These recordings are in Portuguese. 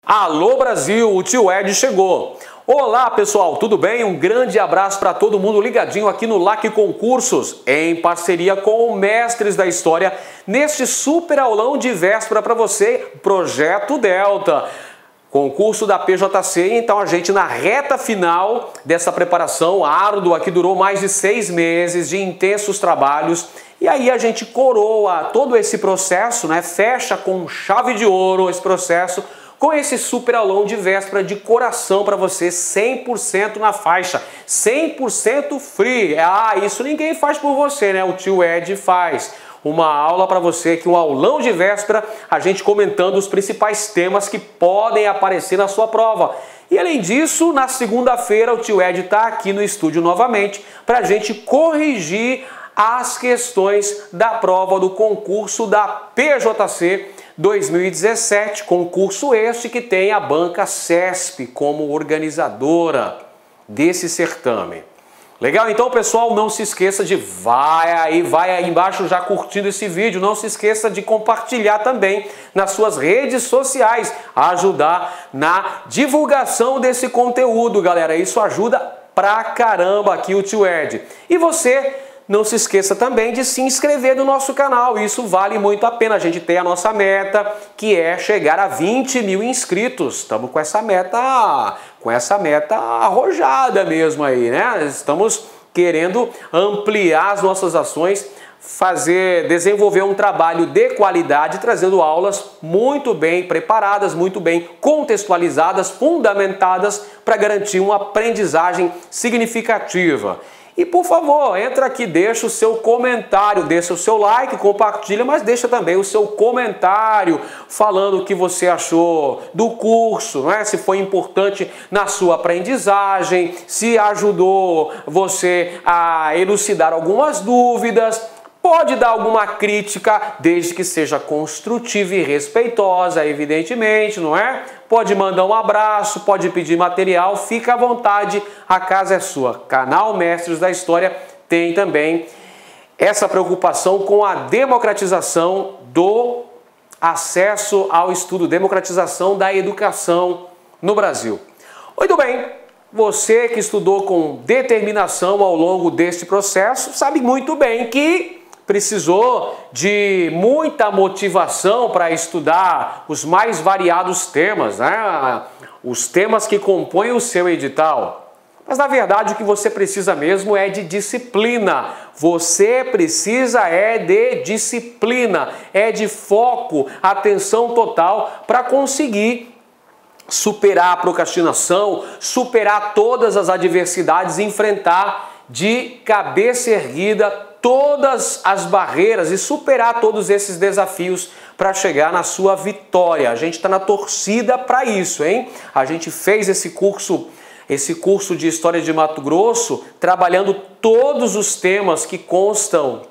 Alô Brasil, o tio Ed chegou. Olá pessoal, tudo bem? Um grande abraço para todo mundo ligadinho aqui no LAC Concursos, em parceria com o Mestres da História, neste super aulão de véspera para você, Projeto Delta. Concurso da PJC, então a gente na reta final dessa preparação árdua que durou mais de 6 meses de intensos trabalhos. E aí a gente coroa todo esse processo, né? Fecha com chave de ouro esse processo com esse super aulão de véspera de coração para você, 100% na faixa, 100% free. Isso ninguém faz por você, né? O tio Ed faz. Uma aula para você aqui, um aulão de véspera, a gente comentando os principais temas que podem aparecer na sua prova. E além disso, na segunda-feira o tio Ed está aqui no estúdio novamente para a gente corrigir as questões da prova do concurso da PJC 2017, concurso este que tem a banca CESP como organizadora desse certame. Legal? Então, pessoal, não se esqueça de vai aí embaixo já curtindo esse vídeo, não se esqueça de compartilhar também nas suas redes sociais, ajudar na divulgação desse conteúdo, galera. Isso ajuda pra caramba aqui o tio Ed. E você não se esqueça também de se inscrever no nosso canal, isso vale muito a pena. A gente tem a nossa meta, que é chegar a 20 mil inscritos. Estamos com essa meta arrojada mesmo aí, né? Estamos querendo ampliar as nossas ações, desenvolver um trabalho de qualidade, trazendo aulas muito bem preparadas, muito bem contextualizadas, fundamentadas para garantir uma aprendizagem significativa. E por favor, entra aqui, deixa o seu comentário, deixa o seu like, compartilha, mas deixa também o seu comentário falando o que você achou do curso, né? Se foi importante na sua aprendizagem, se ajudou você a elucidar algumas dúvidas. Pode dar alguma crítica, desde que seja construtiva e respeitosa, evidentemente, não é? Pode mandar um abraço, pode pedir material, fica à vontade, a casa é sua. Canal Mestres da História tem também essa preocupação com a democratização do acesso ao estudo, democratização da educação no Brasil. Muito bem, você que estudou com determinação ao longo deste processo, sabe muito bem que precisou de muita motivação para estudar os mais variados temas, né? Os temas que compõem o seu edital. Mas na verdade o que você precisa mesmo é de disciplina. Você precisa de disciplina, de foco, atenção total para conseguir superar a procrastinação, superar todas as adversidades, enfrentar de cabeça erguida todas as barreiras e superar todos esses desafios para chegar na sua vitória. A gente está na torcida para isso, hein? A gente fez esse curso de História de Mato Grosso, trabalhando todos os temas que constam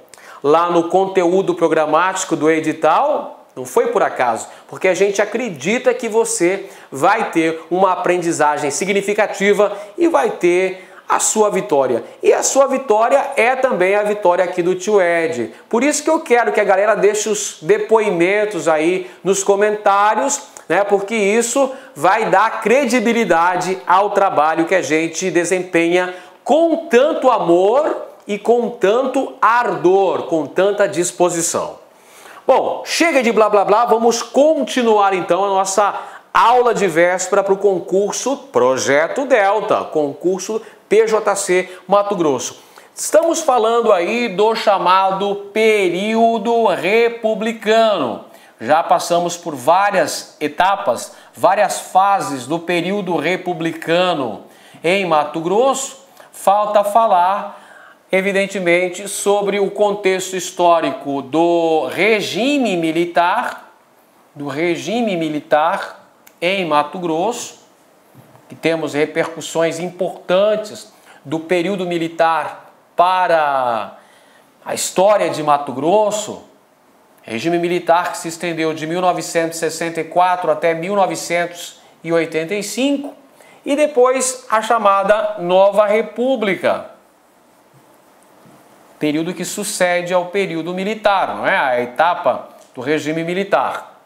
lá no conteúdo programático do edital. Não foi por acaso, porque a gente acredita que você vai ter uma aprendizagem significativa e vai ter a sua vitória. E a sua vitória é também a vitória aqui do tio Ed. Por isso que eu quero que a galera deixe os depoimentos aí nos comentários, né? Porque isso vai dar credibilidade ao trabalho que a gente desempenha com tanto amor e com tanto ardor, com tanta disposição. Bom, chega de blá blá blá, vamos continuar então a nossa aula de véspera para o concurso Projeto Delta, concurso PJC Mato Grosso. Estamos falando aí do chamado período republicano. Já passamos por várias etapas, várias fases do período republicano em Mato Grosso. Falta falar, evidentemente, sobre o contexto histórico do regime militar em Mato Grosso, que temos repercussões importantes do período militar para a história de Mato Grosso, regime militar que se estendeu de 1964 até 1985, e depois a chamada Nova República, período que sucede ao período militar, não é? A etapa do regime militar.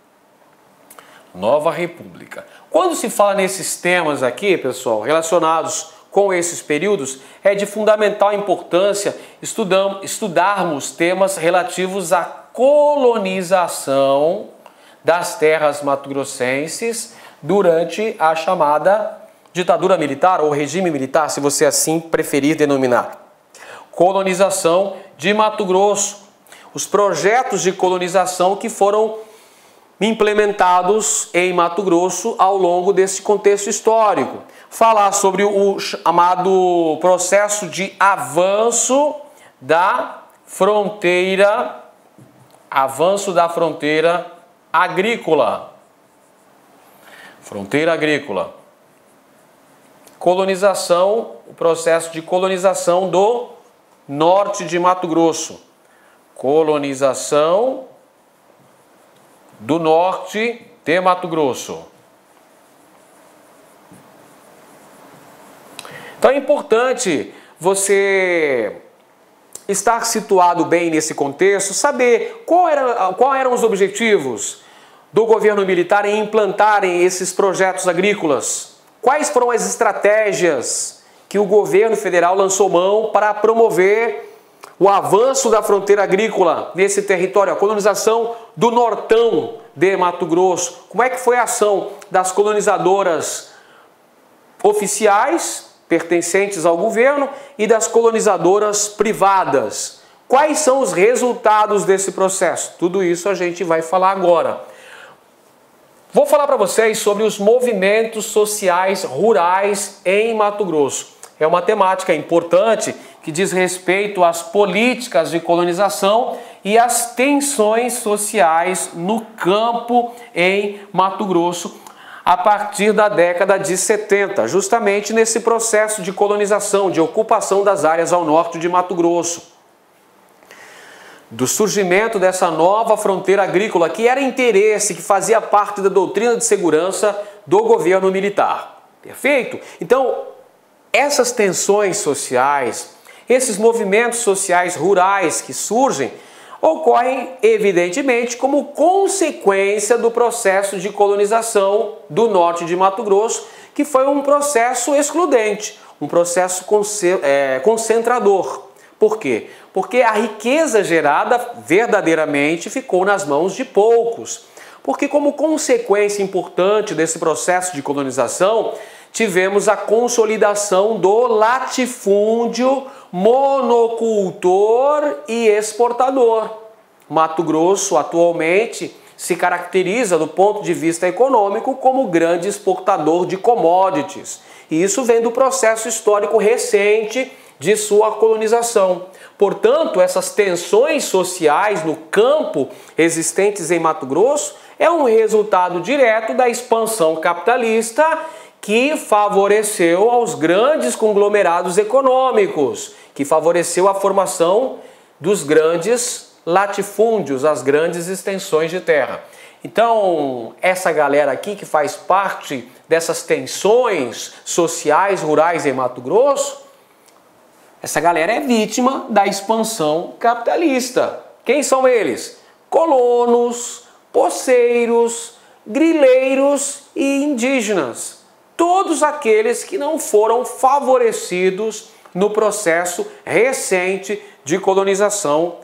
Nova República. Quando se fala nesses temas aqui, pessoal, relacionados com esses períodos, é de fundamental importância estudarmos temas relativos à colonização das terras mato-grossenses durante a chamada ditadura militar ou regime militar, se você assim preferir denominar. Colonização de Mato Grosso. Os projetos de colonização que foram implementados em Mato Grosso ao longo desse contexto histórico. Falar sobre o chamado processo de avanço da fronteira agrícola. Fronteira agrícola. Colonização, o processo de colonização do norte de Mato Grosso. Colonização do norte de Mato Grosso. Então é importante você estar situado bem nesse contexto, saber qual eram os objetivos do governo militar em implantarem esses projetos agrícolas. Quais foram as estratégias que o governo federal lançou mão para promover o avanço da fronteira agrícola nesse território, a colonização do nortão de Mato Grosso? Como é que foi a ação das colonizadoras oficiais, pertencentes ao governo, e das colonizadoras privadas? Quais são os resultados desse processo? Tudo isso a gente vai falar agora. Vou falar para vocês sobre os movimentos sociais rurais em Mato Grosso. É uma temática importante que diz respeito às políticas de colonização e às tensões sociais no campo em Mato Grosso a partir da década de 70, justamente nesse processo de colonização, de ocupação das áreas ao norte de Mato Grosso. Do surgimento dessa nova fronteira agrícola, que era interesse, que fazia parte da doutrina de segurança do governo militar. Perfeito? Então, essas tensões sociais, esses movimentos sociais rurais que surgem, ocorrem, evidentemente, como consequência do processo de colonização do norte de Mato Grosso, que foi um processo excludente, um processo concentrador. Por quê? Porque a riqueza gerada verdadeiramente ficou nas mãos de poucos. Porque, como consequência importante desse processo de colonização, tivemos a consolidação do latifúndio monocultor e exportador. Mato Grosso atualmente se caracteriza, do ponto de vista econômico, como grande exportador de commodities. E isso vem do processo histórico recente de sua colonização. Portanto, essas tensões sociais no campo existentes em Mato Grosso é um resultado direto da expansão capitalista que favoreceu aos grandes conglomerados econômicos, que favoreceu a formação dos grandes latifúndios, as grandes extensões de terra. Então, essa galera aqui que faz parte dessas tensões sociais rurais em Mato Grosso, essa galera é vítima da expansão capitalista. Quem são eles? Colonos, poceiros, grileiros e indígenas. Todos aqueles que não foram favorecidos no processo recente de colonização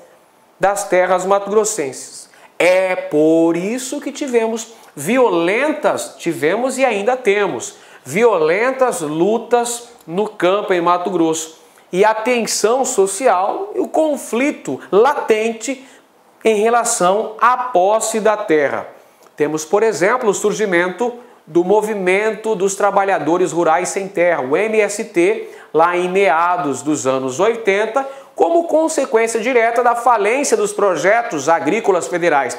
das terras mato-grossenses. É por isso que tivemos e ainda temos violentas lutas no campo em Mato Grosso. E a tensão social e o conflito latente em relação à posse da terra. Temos, por exemplo, o surgimento do Movimento dos Trabalhadores Rurais Sem Terra, o MST, lá em meados dos anos 80, como consequência direta da falência dos projetos agrícolas federais.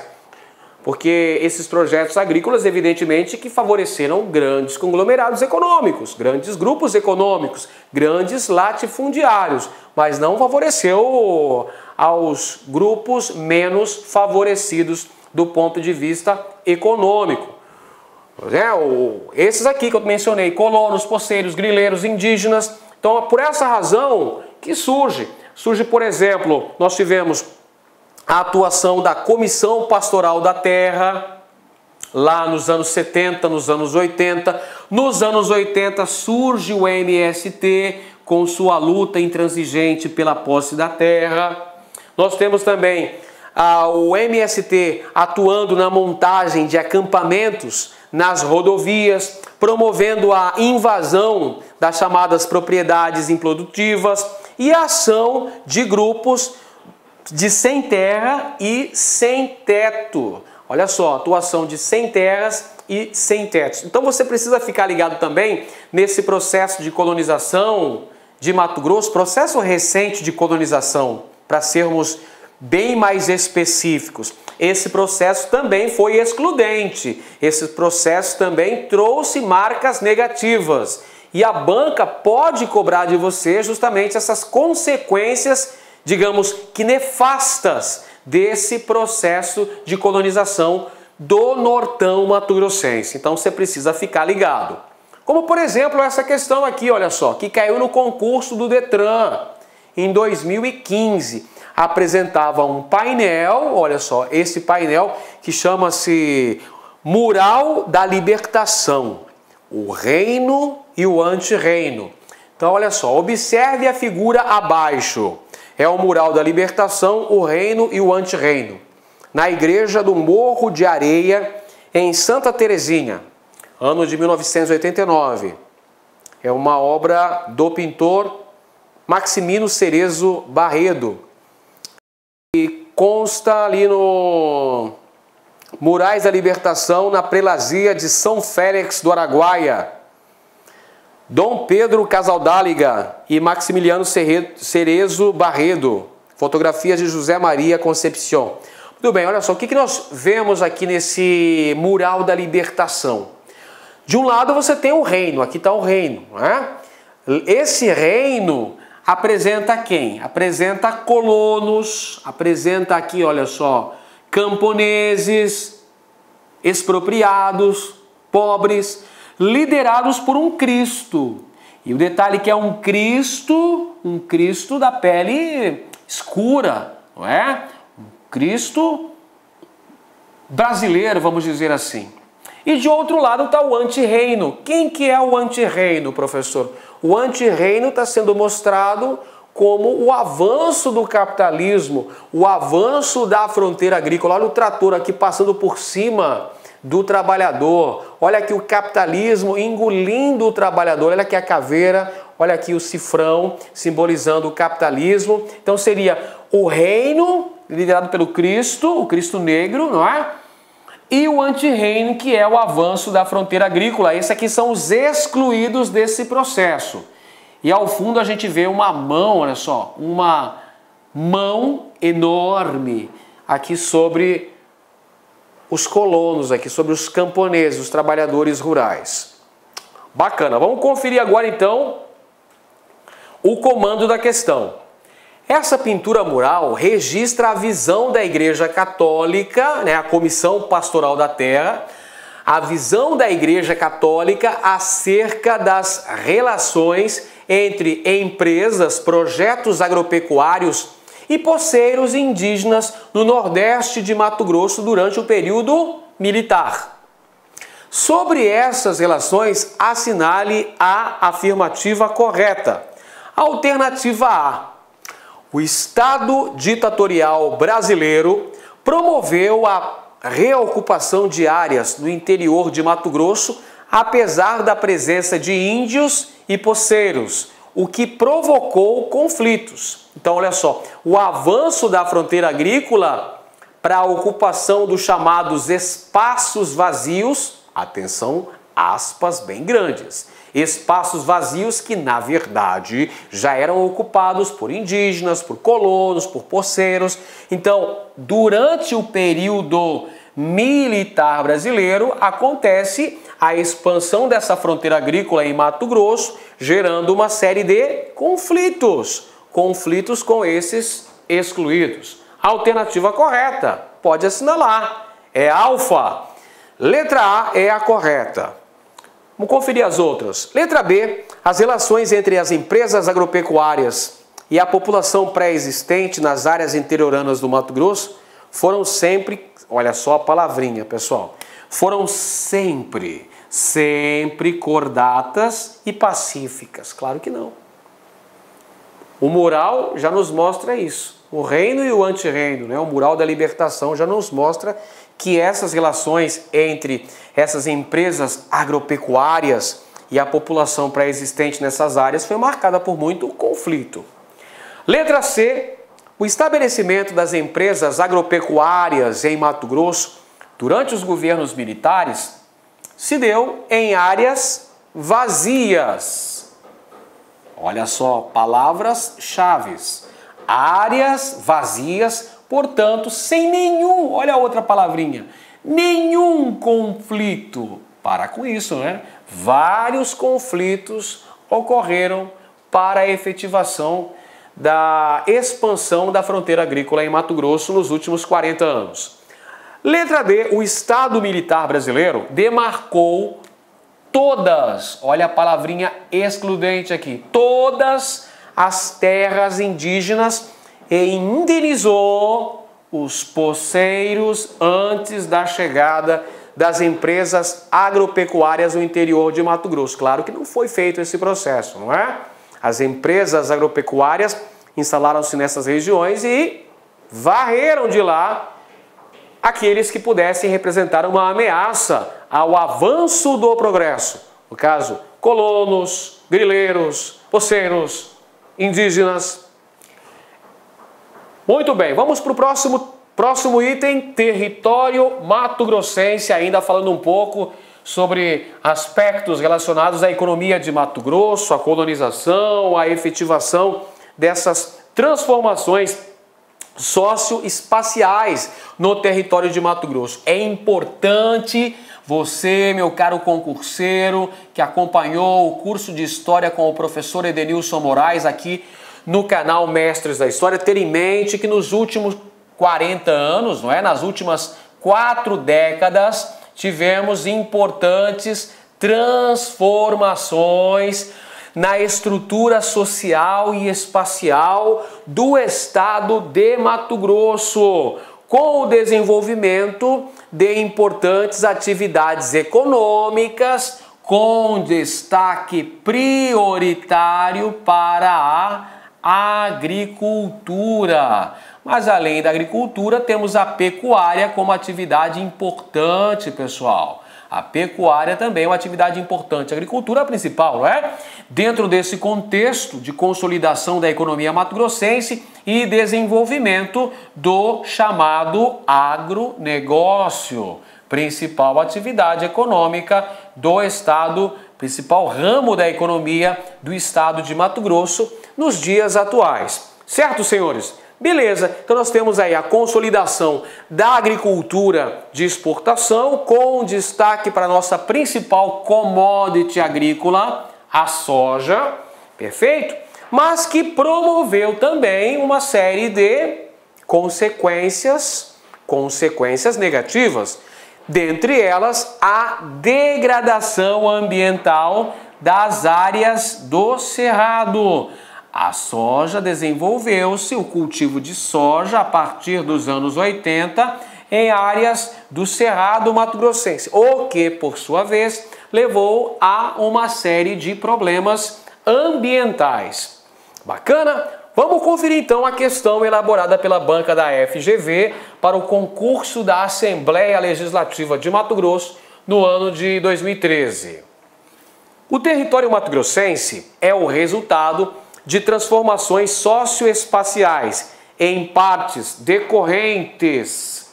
Porque esses projetos agrícolas, evidentemente, que favoreceram grandes conglomerados econômicos, grandes grupos econômicos, grandes latifundiários, mas não favoreceu aos grupos menos favorecidos do ponto de vista econômico. Esses aqui que eu mencionei, colonos, poceiros, grileiros, indígenas. Então, por essa razão que surge, por exemplo, nós tivemos a atuação da Comissão Pastoral da Terra, lá nos anos 70, nos anos 80. Nos anos 80 surge o MST com sua luta intransigente pela posse da terra. Nós temos também o MST atuando na montagem de acampamentos nas rodovias, promovendo a invasão das chamadas propriedades improdutivas e a ação de grupos de sem terra e sem teto. Olha só, atuação de sem terras e sem tetos. Então você precisa ficar ligado também nesse processo de colonização de Mato Grosso, processo recente de colonização, para sermos bem mais específicos. Esse processo também foi excludente, esse processo também trouxe marcas negativas e a banca pode cobrar de você justamente essas consequências, digamos que nefastas, desse processo de colonização do Nortão mato-grossense. Então você precisa ficar ligado. Como por exemplo essa questão aqui, olha só, que caiu no concurso do Detran em 2015. Apresentava um painel, olha só, esse painel que chama-se Mural da Libertação, o reino e o antirreino. Então olha só, observe a figura abaixo. É o Mural da Libertação, o reino e o antirreino. Na igreja do Morro de Areia, em Santa Terezinha, ano de 1989. É uma obra do pintor Maximino Cerezo Barredo. E consta ali no Murais da Libertação, na prelazia de São Félix do Araguaia. Dom Pedro Casaldáliga e Maximiliano Cerezo Barredo. Fotografias de José Maria Concepción. Muito bem, olha só, o que nós vemos aqui nesse Mural da Libertação? De um lado você tem o reino, aqui está o reino, né? Esse reino apresenta quem? Apresenta colonos, apresenta aqui, olha só, camponeses, expropriados, pobres, liderados por um Cristo. E o detalhe que é um Cristo da pele escura, não é? Um Cristo brasileiro, vamos dizer assim. E de outro lado está o antirreino. Quem que é o antirreino, professor? O antirreino está sendo mostrado como o avanço do capitalismo, o avanço da fronteira agrícola. Olha o trator aqui passando por cima do trabalhador. Olha aqui o capitalismo engolindo o trabalhador. Olha aqui a caveira, olha aqui o cifrão simbolizando o capitalismo. Então seria o reino liderado pelo Cristo, o Cristo negro, não é? E o antirreino, que é o avanço da fronteira agrícola. Esses aqui são os excluídos desse processo. E ao fundo a gente vê uma mão, olha só, uma mão enorme aqui sobre os colonos, aqui sobre os camponeses, os trabalhadores rurais. Bacana, vamos conferir agora então o comando da questão. Essa pintura mural registra a visão da Igreja Católica, né, a Comissão Pastoral da Terra, a visão da Igreja Católica acerca das relações entre empresas, projetos agropecuários e poceiros indígenas no Nordeste de Mato Grosso durante o período militar. Sobre essas relações, assinale a afirmativa correta. Alternativa A. O Estado ditatorial brasileiro promoveu a reocupação de áreas no interior de Mato Grosso, apesar da presença de índios e poceiros, o que provocou conflitos. Então, olha só, o avanço da fronteira agrícola para a ocupação dos chamados espaços vazios, atenção, aspas bem grandes, espaços vazios que, na verdade, já eram ocupados por indígenas, por colonos, por poceiros. Então, durante o período militar brasileiro, acontece a expansão dessa fronteira agrícola em Mato Grosso, gerando uma série de conflitos com esses excluídos. Alternativa correta, pode assinalar, é alfa. Letra A é a correta. Vamos conferir as outras. Letra B, as relações entre as empresas agropecuárias e a população pré-existente nas áreas interioranas do Mato Grosso foram sempre, olha só a palavrinha, pessoal, foram sempre cordatas e pacíficas. Claro que não. O mural já nos mostra isso. O reino e o antirreino, né? O mural da libertação já nos mostra que essas relações entre essas empresas agropecuárias e a população pré-existente nessas áreas foi marcada por muito conflito. Letra C. O estabelecimento das empresas agropecuárias em Mato Grosso durante os governos militares se deu em áreas vazias. Olha só, palavras-chave. Áreas vazias, portanto, sem nenhum, olha a outra palavrinha, nenhum conflito. Para com isso, né? Vários conflitos ocorreram para a efetivação da expansão da fronteira agrícola em Mato Grosso nos últimos 40 anos. Letra D. O Estado Militar Brasileiro demarcou todas, olha a palavrinha excludente aqui, todas as terras indígenas e indenizou os poceiros antes da chegada das empresas agropecuárias no interior de Mato Grosso. Claro que não foi feito esse processo, não é? As empresas agropecuárias instalaram-se nessas regiões e varreram de lá aqueles que pudessem representar uma ameaça ao avanço do progresso. No caso, colonos, grileiros, poceiros, indígenas. Muito bem, vamos para o próximo item, território mato-grossense, ainda falando um pouco sobre aspectos relacionados à economia de Mato Grosso, à colonização, à efetivação dessas transformações socioespaciais no território de Mato Grosso. É importante você, meu caro concurseiro, que acompanhou o curso de História com o professor Edenilson Moraes aqui no canal Mestres da História, ter em mente que nos últimos 40 anos, não é? Nas últimas 4 décadas, tivemos importantes transformações na estrutura social e espacial do estado de Mato Grosso, com o desenvolvimento de importantes atividades econômicas, com destaque prioritário para a agricultura. Mas além da agricultura, temos a pecuária como atividade importante, pessoal. A pecuária também é uma atividade importante. A agricultura é a principal, não é? Dentro desse contexto de consolidação da economia mato-grossense e desenvolvimento do chamado agronegócio, principal atividade econômica do estado, principal ramo da economia do estado de Mato Grosso nos dias atuais. Certo, senhores? Beleza, então nós temos aí a consolidação da agricultura de exportação, com destaque para a nossa principal commodity agrícola, a soja, perfeito? Mas que promoveu também uma série de consequências negativas, dentre elas a degradação ambiental das áreas do Cerrado. A soja desenvolveu-se, o cultivo de soja, a partir dos anos 80, em áreas do Cerrado mato-grossense, o que, por sua vez, levou a uma série de problemas ambientais. Bacana? Vamos conferir então a questão elaborada pela banca da FGV para o concurso da Assembleia Legislativa de Mato Grosso no ano de 2013. O território mato-grossense é o resultado de transformações socioespaciais em partes decorrentes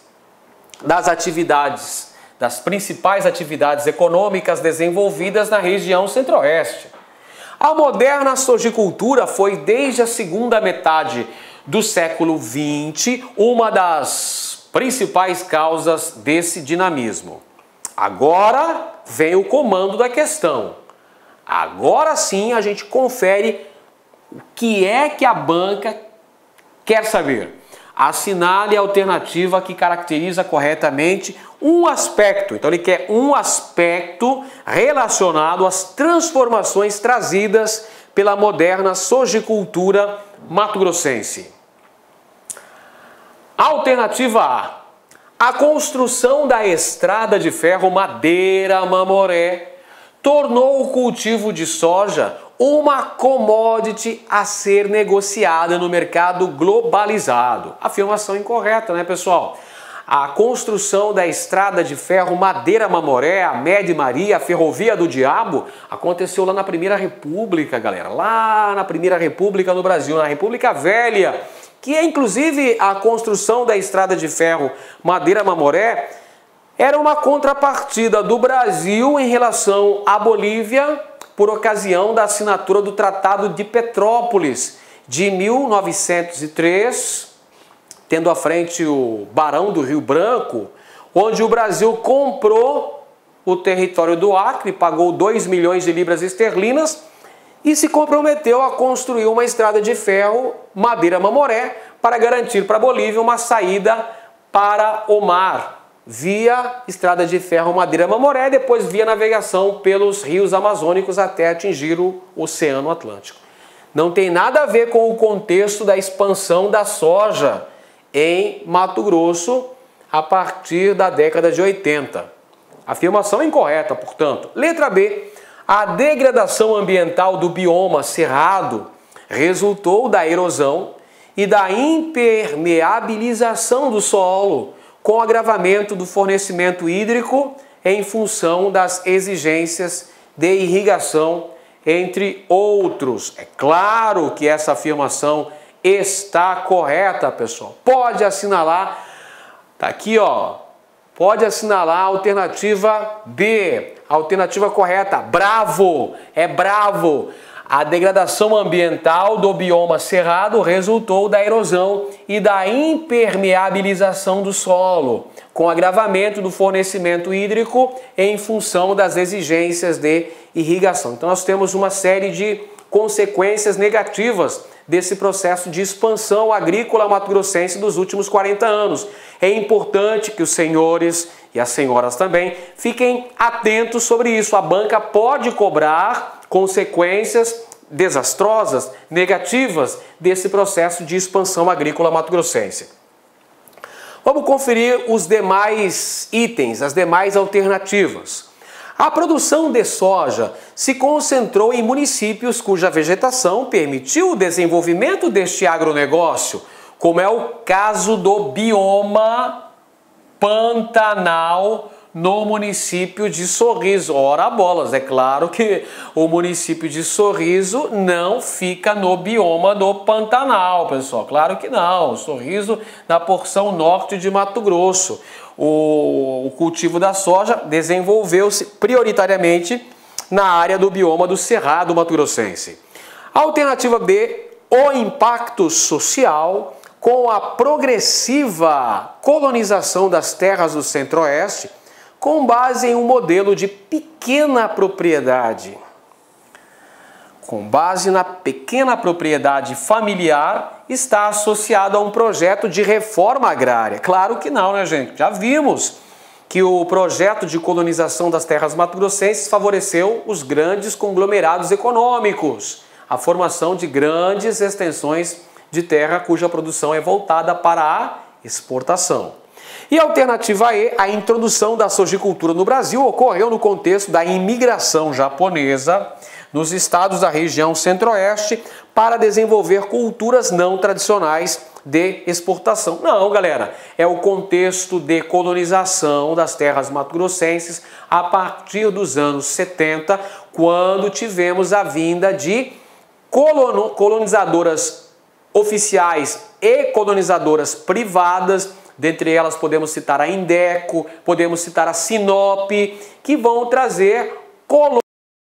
das principais atividades econômicas desenvolvidas na região centro-oeste. A moderna sojicultura foi, desde a segunda metade do século XX, uma das principais causas desse dinamismo. Agora vem o comando da questão. Agora sim a gente confere o que é que a banca quer saber. Assinale a alternativa que caracteriza corretamente um aspecto. Então ele quer um aspecto relacionado às transformações trazidas pela moderna sojicultura mato-grossense. Alternativa A. A construção da estrada de ferro Madeira-Mamoré tornou o cultivo de soja uma commodity a ser negociada no mercado globalizado. Afirmação incorreta, né, pessoal? A construção da estrada de ferro Madeira-Mamoré, a Média Maria, a Ferrovia do Diabo, aconteceu lá na Primeira República, galera. Lá na Primeira República no Brasil, na República Velha, que é inclusive a construção da estrada de ferro Madeira-Mamoré era uma contrapartida do Brasil em relação à Bolívia por ocasião da assinatura do Tratado de Petrópolis de 1903, tendo à frente o Barão do Rio Branco, onde o Brasil comprou o território do Acre, pagou 2 milhões de libras esterlinas e se comprometeu a construir uma estrada de ferro Madeira-Mamoré para garantir para a Bolívia uma saída para o mar, via estrada de ferro Madeira-Mamoré, depois via navegação pelos rios amazônicos até atingir o Oceano Atlântico. Não tem nada a ver com o contexto da expansão da soja em Mato Grosso a partir da década de 80. Afirmação incorreta, portanto. Letra B. A degradação ambiental do bioma cerrado resultou da erosão e da impermeabilização do solo, com agravamento do fornecimento hídrico em função das exigências de irrigação, entre outros. É claro que essa afirmação está correta, pessoal. Pode assinalar, tá aqui, ó. Pode assinalar a alternativa B, a alternativa correta. Bravo, é bravo. A degradação ambiental do bioma cerrado resultou da erosão e da impermeabilização do solo, com agravamento do fornecimento hídrico em função das exigências de irrigação. Então nós temos uma série de consequências negativas desse processo de expansão agrícola mato-grossense dos últimos 40 anos. É importante que os senhores e as senhoras também fiquem atentos sobre isso. A banca pode cobrar consequências desastrosas, negativas desse processo de expansão agrícola mato-grossense. Vamos conferir os demais itens, as demais alternativas. A produção de soja se concentrou em municípios cuja vegetação permitiu o desenvolvimento deste agronegócio, como é o caso do bioma Pantanal no município de Sorriso. Ora bolas, é claro que o município de Sorriso não fica no bioma do Pantanal, pessoal. Claro que não. Sorriso na porção norte de Mato Grosso. O cultivo da soja desenvolveu-se prioritariamente na área do bioma do Cerrado mato-grossense. Alternativa B, o impacto social com a progressiva colonização das terras do Centro-Oeste com base em um modelo de pequena propriedade. Com base na pequena propriedade familiar, está associado a um projeto de reforma agrária. Claro que não, né, gente? Já vimos que o projeto de colonização das terras mato-grossenses favoreceu os grandes conglomerados econômicos, a formação de grandes extensões de terra cuja produção é voltada para a exportação. E a alternativa E, a introdução da sojicultura no Brasil ocorreu no contexto da imigração japonesa nos estados da região Centro-Oeste para desenvolver culturas não tradicionais de exportação. Não, galera, é o contexto de colonização das terras mato-grossenses a partir dos anos 70, quando tivemos a vinda de colonizadoras oficiais e colonizadoras privadas. Dentre elas podemos citar a Indeco, podemos citar a Sinop, que vão trazer colônias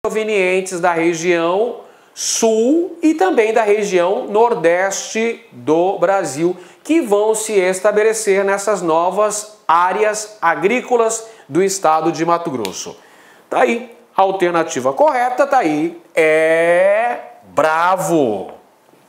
provenientes da região sul e também da região nordeste do Brasil, que vão se estabelecer nessas novas áreas agrícolas do estado de Mato Grosso. Tá aí, a alternativa correta tá aí, é bravo!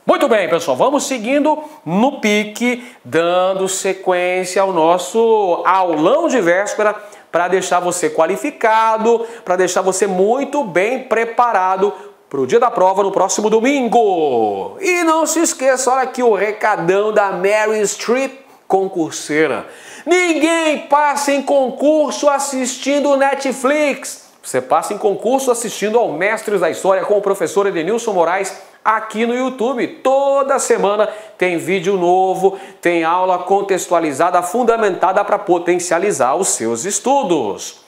Muito bem, pessoal, vamos seguindo no pique, dando sequência ao nosso aulão de véspera para deixar você qualificado, para deixar você muito bem preparado para o dia da prova no próximo domingo. E não se esqueça, olha aqui o recadão da Meryl Streep concurseira. Ninguém passa em concurso assistindo Netflix. Você passa em concurso assistindo ao Mestres da História com o professor Edenilson Moraes aqui no YouTube. Toda semana tem vídeo novo, tem aula contextualizada, fundamentada para potencializar os seus estudos.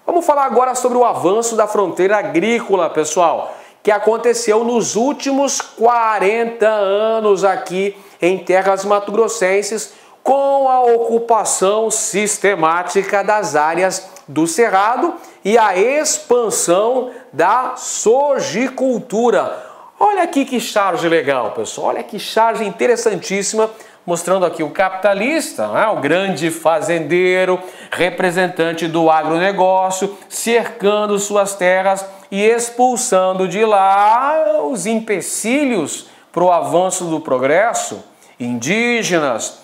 Vamos falar agora sobre o avanço da fronteira agrícola, pessoal, que aconteceu nos últimos 40 anos aqui em terras mato-grossenses, com a ocupação sistemática das áreas do Cerrado e a expansão da sojicultura. Olha aqui que charge legal, pessoal. Olha que charge interessantíssima, mostrando aqui o capitalista, né? O grande fazendeiro, representante do agronegócio, cercando suas terras e expulsando de lá os empecilhos para o avanço do progresso, indígenas,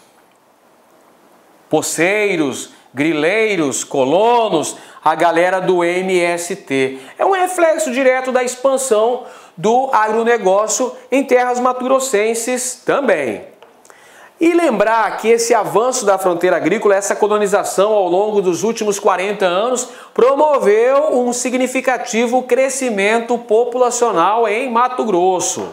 poceiros, grileiros, colonos, a galera do MST. É um reflexo direto da expansão do agronegócio em terras mato-grossenses também. E lembrar que esse avanço da fronteira agrícola, essa colonização ao longo dos últimos 40 anos, promoveu um significativo crescimento populacional em Mato Grosso.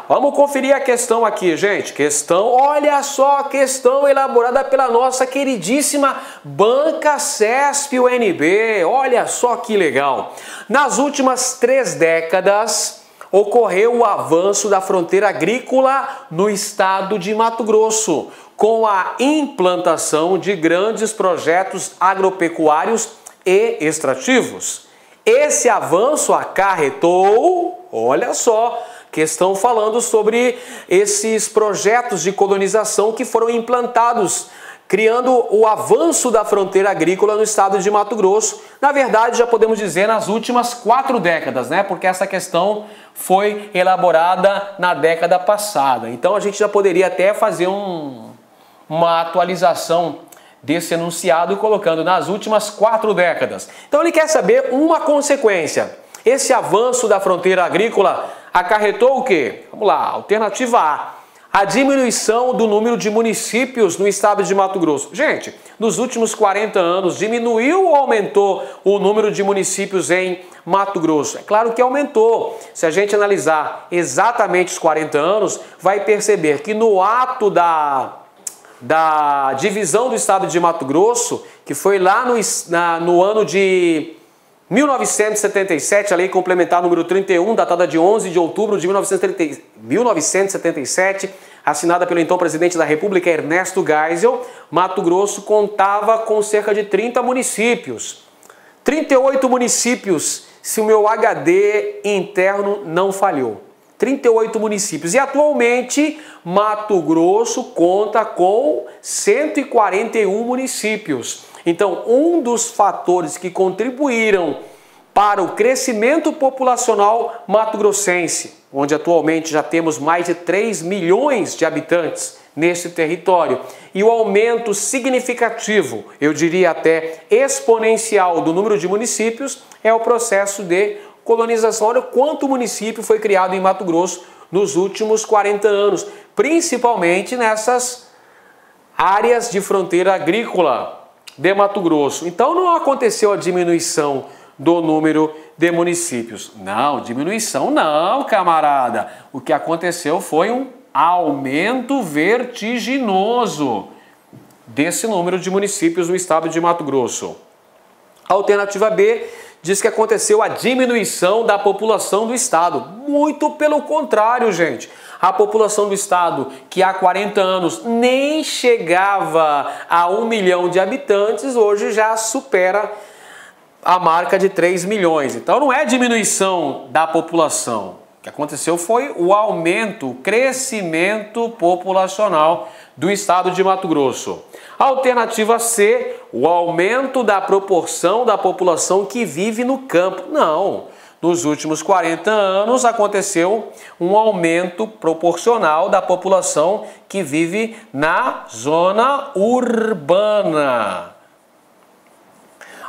Vamos conferir a questão aqui, gente. Olha só a questão elaborada pela nossa queridíssima Banca CESP-UNB. Olha só que legal. Nas últimas 3 décadas, ocorreu o avanço da fronteira agrícola no estado de Mato Grosso, com a implantação de grandes projetos agropecuários e extrativos. Esse avanço acarretou, olha só, questão falando sobre esses projetos de colonização que foram implantados, criando o avanço da fronteira agrícola no estado de Mato Grosso. Na verdade, já podemos dizer nas últimas 4 décadas, né? Porque essa questão foi elaborada na década passada. Então a gente já poderia até fazer uma atualização desse enunciado colocando nas últimas 4 décadas. Então ele quer saber uma consequência. Esse avanço da fronteira agrícola acarretou o quê? Vamos lá, alternativa A. A diminuição do número de municípios no estado de Mato Grosso. Gente, nos últimos 40 anos, diminuiu ou aumentou o número de municípios em Mato Grosso? É claro que aumentou. Se a gente analisar exatamente os 40 anos, vai perceber que no ato da divisão do estado de Mato Grosso, que foi lá no ano de 1977, a Lei Complementar número 31, datada de 11 de outubro de 1977, assinada pelo então presidente da República, Ernesto Geisel, Mato Grosso contava com cerca de 30 municípios. 38 municípios, se o meu HD interno não falhou. 38 municípios. E atualmente, Mato Grosso conta com 141 municípios. Então, um dos fatores que contribuíram para o crescimento populacional mato-grossense, onde atualmente já temos mais de 3 milhões de habitantes nesse território, e o aumento significativo, eu diria até exponencial, do número de municípios, é o processo de colonização. Olha quanto município foi criado em Mato Grosso nos últimos 40 anos, principalmente nessas áreas de fronteira agrícola de Mato Grosso. Então não aconteceu a diminuição do número de municípios. Não, diminuição não, camarada. O que aconteceu foi um aumento vertiginoso desse número de municípios no estado de Mato Grosso. A alternativa B diz que aconteceu a diminuição da população do estado. Muito pelo contrário, gente. A população do estado, que há 40 anos nem chegava a 1 milhão de habitantes, hoje já supera a marca de 3 milhões. Então não é diminuição da população. O que aconteceu foi o aumento, o crescimento populacional do estado de Mato Grosso. Alternativa C, o aumento da proporção da população que vive no campo. Não. Nos últimos 40 anos aconteceu um aumento proporcional da população que vive na zona urbana.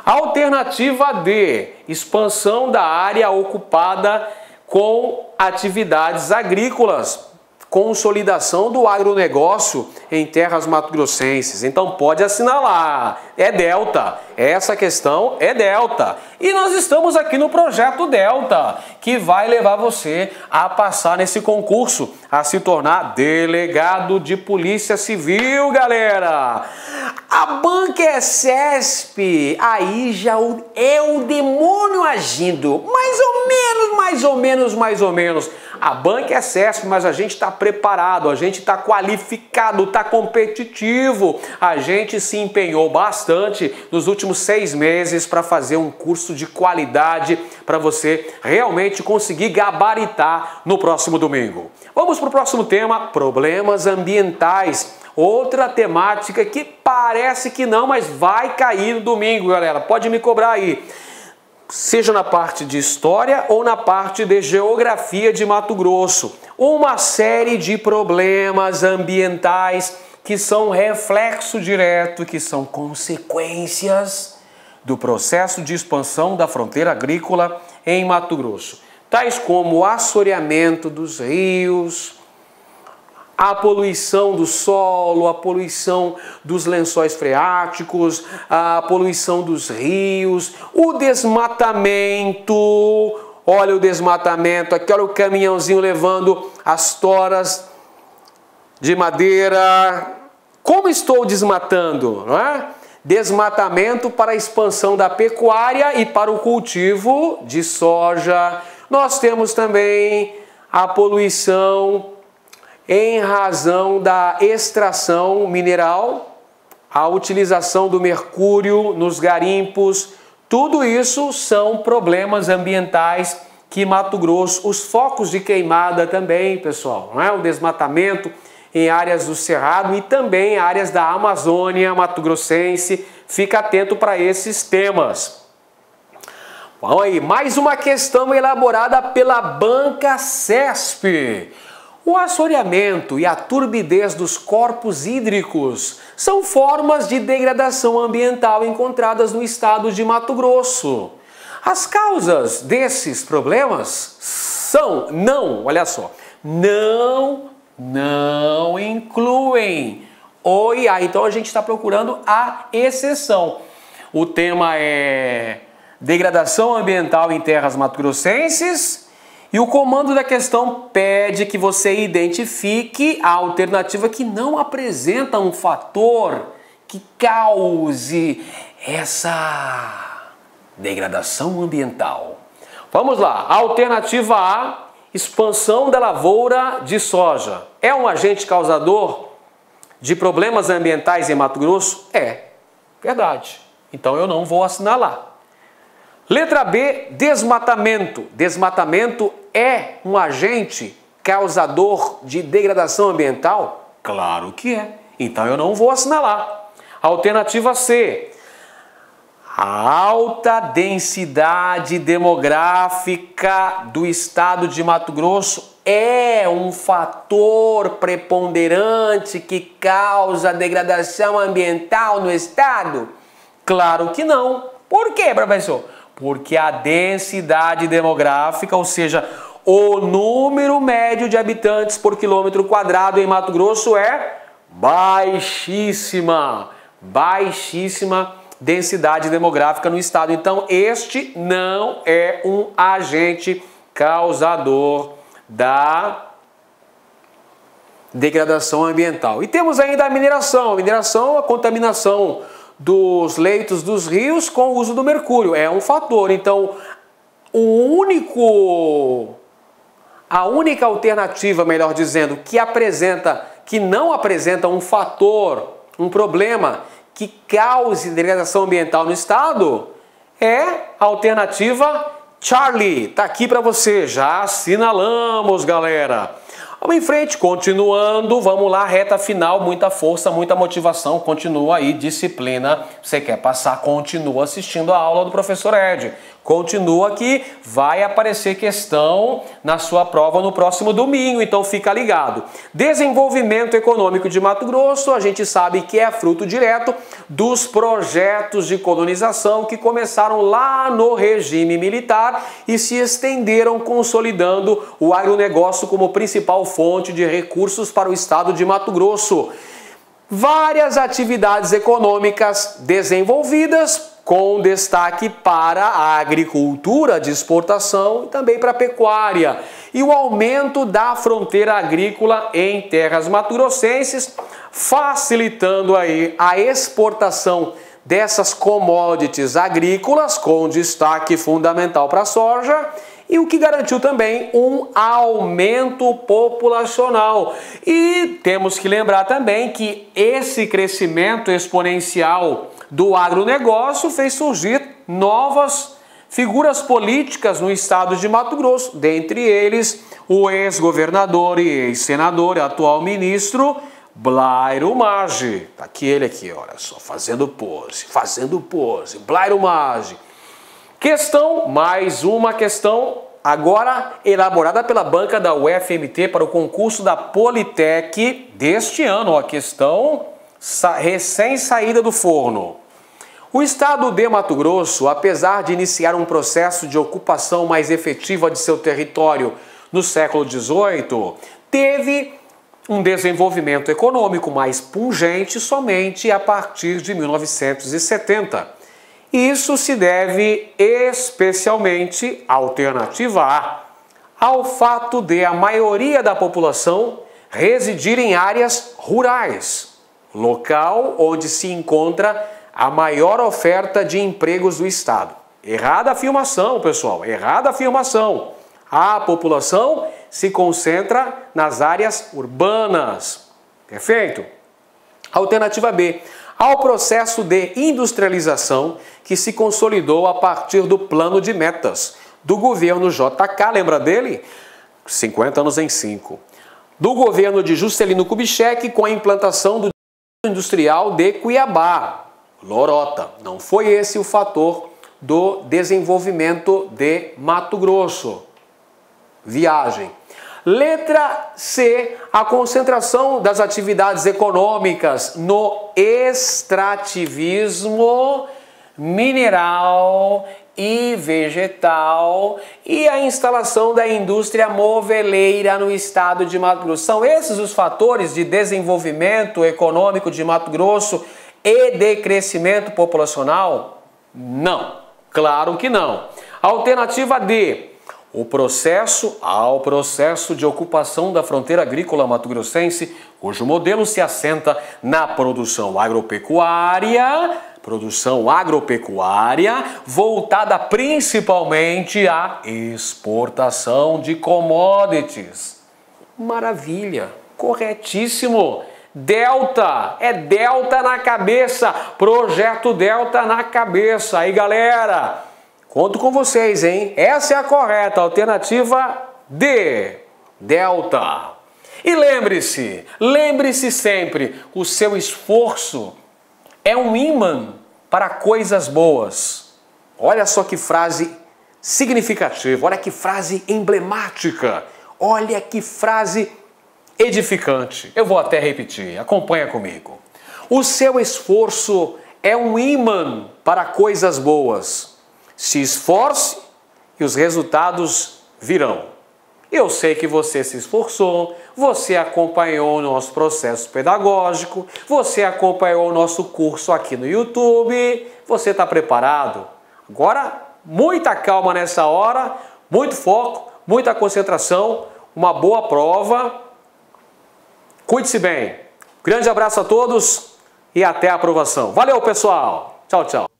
Alternativa D, expansão da área ocupada com atividades agrícolas. consolidação do agronegócio em terras mato-grossenses. Então pode assinalar, é Delta, essa questão é Delta. E nós estamos aqui no projeto Delta, que vai levar você a passar nesse concurso, a se tornar delegado de Polícia Civil, galera. A banca é CESP, aí já é o demônio agindo, mais ou menos. A banca é CESP, mas a gente está preparado, a gente está qualificado, está competitivo. A gente se empenhou bastante nos últimos 6 meses para fazer um curso de qualidade para você realmente conseguir gabaritar no próximo domingo. Vamos para o próximo tema, problemas ambientais. Outra temática que parece que não, mas vai cair no domingo, galera. Pode me cobrar aí. Seja na parte de história ou na parte de geografia de Mato Grosso. Uma série de problemas ambientais que são reflexo direto, que são consequências do processo de expansão da fronteira agrícola em Mato Grosso. Tais como o assoreamento dos rios, a poluição do solo, a poluição dos lençóis freáticos, a poluição dos rios, o desmatamento. Olha o desmatamento, aqui olha o caminhãozinho levando as toras de madeira. Como estou desmatando, não é? Desmatamento para a expansão da pecuária e para o cultivo de soja. Nós temos também a poluição em razão da extração mineral, a utilização do mercúrio nos garimpos. Tudo isso são problemas ambientais que Mato Grosso, os focos de queimada também, pessoal, não é? O desmatamento em áreas do Cerrado e também áreas da Amazônia mato-grossense. Fica atento para esses temas. Vamos aí, mais uma questão elaborada pela banca CESP. O assoreamento e a turbidez dos corpos hídricos são formas de degradação ambiental encontradas no estado de Mato Grosso. As causas desses problemas são, não incluem o IA. Então a gente está procurando a exceção. O tema é degradação ambiental em terras mato-grossenses. E o comando da questão pede que você identifique a alternativa que não apresenta um fator que cause essa degradação ambiental. Vamos lá. Alternativa A, expansão da lavoura de soja. É um agente causador de problemas ambientais em Mato Grosso? É, verdade. Então eu não vou assinalar. Letra B, desmatamento. Desmatamento é um agente causador de degradação ambiental? Claro que é. Então eu não vou assinalar. Alternativa C, a alta densidade demográfica do estado de Mato Grosso é um fator preponderante que causa degradação ambiental no estado? Claro que não. Por quê, professor? Porque a densidade demográfica, ou seja, o número médio de habitantes por quilômetro quadrado em Mato Grosso é baixíssima. Baixíssima densidade demográfica no estado. Então, este não é um agente causador da degradação ambiental. E temos ainda a mineração. A mineração, a contaminação dos leitos dos rios com o uso do mercúrio. É um fator. Então, a única alternativa, melhor dizendo, que não apresenta um fator, um problema que cause degradação ambiental no estado é a alternativa Charlie. Tá aqui para você. Já assinalamos, galera. Vamos em frente, continuando, vamos lá, reta final, muita força, muita motivação, continua aí, disciplina, você quer passar, continua assistindo a aula do professor Ed, Continua que vai aparecer questão na sua prova no próximo domingo, então fica ligado. Desenvolvimento econômico de Mato Grosso, a gente sabe que é fruto direto dos projetos de colonização que começaram lá no regime militar e se estenderam consolidando o agronegócio como principal fonte de recursos para o estado de Mato Grosso. Várias atividades econômicas desenvolvidas, com destaque para a agricultura de exportação e também para a pecuária. E o aumento da fronteira agrícola em terras mato-grossenses, facilitando aí a exportação dessas commodities agrícolas, com destaque fundamental para a soja, e o que garantiu também um aumento populacional. E temos que lembrar também que esse crescimento exponencial do agronegócio fez surgir novas figuras políticas no estado de Mato Grosso, dentre eles o ex-governador e ex-senador e atual ministro Blairo Maggi. Tá aqui ele aqui, olha só, fazendo pose, Blairo Maggi. Mais uma questão agora elaborada pela banca da UFMT para o concurso da Politec deste ano, a questão recém-saída do forno. O estado de Mato Grosso, apesar de iniciar um processo de ocupação mais efetiva de seu território no século XVIII, teve um desenvolvimento econômico mais pungente somente a partir de 1970. Isso se deve especialmente, alternativa A, ao fato de a maioria da população residir em áreas rurais, local onde se encontra a maior oferta de empregos do estado. Errada afirmação, pessoal, errada afirmação. A população se concentra nas áreas urbanas. Perfeito? Alternativa B, ao processo de industrialização que se consolidou a partir do plano de metas do governo JK, lembra dele? 50 anos em 5. Do governo de Juscelino Kubitschek com a implantação do industrial de Cuiabá, Lorota. Não foi esse o fator do desenvolvimento de Mato Grosso. Viagem. Letra C, a concentração das atividades econômicas no extrativismo mineral e vegetal e a instalação da indústria moveleira no estado de Mato Grosso. São esses os fatores de desenvolvimento econômico de Mato Grosso e de crescimento populacional? Não, claro que não. Alternativa D. Ao processo de ocupação da fronteira agrícola mato-grossense, cujo modelo se assenta na produção agropecuária voltada principalmente à exportação de commodities. Maravilha, corretíssimo. Delta, é Delta na cabeça, projeto Delta na cabeça. Aí, galera, conto com vocês, hein? Essa é a correta, alternativa D, Delta. E lembre-se sempre, o seu esforço é um imã para coisas boas. Olha só que frase significativa, olha que frase emblemática, olha que frase edificante. Eu vou até repetir, acompanha comigo. O seu esforço é um imã para coisas boas. Se esforce e os resultados virão. Eu sei que você se esforçou, você acompanhou o nosso processo pedagógico, você acompanhou o nosso curso aqui no YouTube, você está preparado? Agora, muita calma nessa hora, muito foco, muita concentração, uma boa prova. Cuide-se bem. Grande abraço a todos e até a aprovação. Valeu, pessoal. Tchau, tchau.